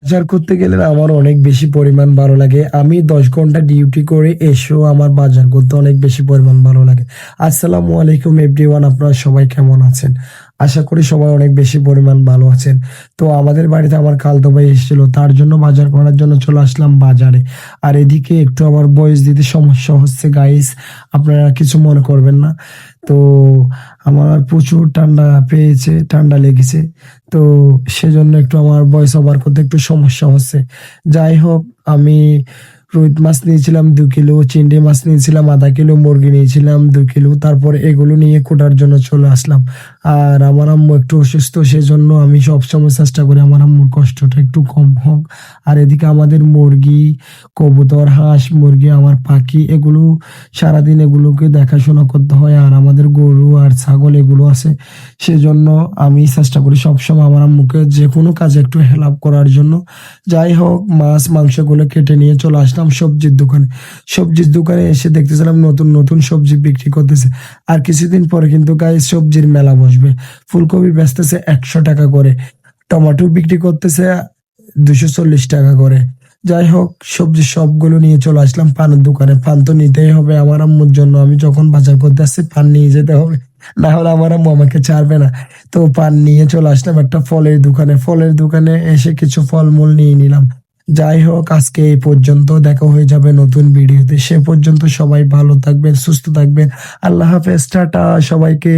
বাজার করতে গেলে না আমার অনেক বেশি পরিমাণ ভালো লাগে। আমি ১০ ঘন্টা ডিউটি করে এসেও আমার বাজার করতে অনেক বেশি পরিমাণ ভালো লাগে। আসসালামু আলাইকুম এভরিওয়ান, আপনারা সবাই কেমন আছেন? আশা করি সবাই অনেক বেশি পরিমাণ ভালো আছেন। তো আমাদের বাড়িতে আমার খালাতো ভাই এসেছিল। তার জন্য বাজার করার জন্য চলে আসলাম বাজারে। আর এদিকে একটু আমার ভয়েস দিতে সমস্যা হচ্ছে গাইস। আপনারা কিছু মনে করবেন না। তো আমার প্রচুর ঠান্ডা পেয়েছে, ঠান্ডা লেগেছে। তো সেজন্য একটু আমার ভয়েস ওভার করতে একটু সমস্যা হচ্ছে। যাই হোক, আমি রুই মাছ নিয়েছিলাম ২ কিলো, চিংড়ি মাছ নিয়েছিলাম ০.৫ কিলো, মুরগি নিয়েছিলাম ২ কিলো। তারপর এগুলো নিয়ে কোটার জন্য চলে আসলাম। আর আমার আম্মু একটু অসুস্থ, সেজন্য আমি সবসময় চেষ্টা করি আমার আম্মুর কষ্টটা একটু কম হোক। আর এদিকে আমাদের মুরগি, কবুতর, হাঁস, মুরগি, আমার পাখি, এগুলো সারাদিন এগুলোকে দেখাশোনা করতে হয়। আর আমাদের গরু আর ছাগল এগুলো আছে। সেজন্য আমি চেষ্টা করি সবসময় আমার আম্মুকে যেকোনো কাজে একটু হেল্প করার জন্য। যাই হোক, মাছ মাংসগুলো কেটে নিয়ে চলে আসলাম সবজির দোকানে। সবজির দোকানে এসে দেখতেছিলাম নতুন নতুন সবজি বিক্রি করতেছে। আর কিছুদিন পরে কিন্তু গাইস সবজির মেলা বসবে। ফুলকপি বেচতেছে ১০০ টাকা করে, টমেটো বিক্রি করতেছে ২৪০ টাকা করে। যাই হোক, সবজি সবগুলো নিয়ে চলে আসলাম পানের দোকানে। পান তো নিতেই হবে আমার আম্মুর জন্য। আমি যখন বাজার করতে আসছি পান নিয়ে যেতে হবে, না হলে আমার আম্মু আমাকে ছাড়বে না। তো পান নিয়ে চলে আসলাম একটা ফলের দোকানে। ফলের দোকানে এসে কিছু ফলমূল নিয়ে নিলাম। যাই হোক, আজকে এই পর্যন্ত। দেখা হয়ে যাবে নতুন ভিডিওতে। সে পর্যন্ত সবাই ভালো থাকবেন, সুস্থ থাকবেন। আল্লাহ হাফেজ, টাটা সবাইকে।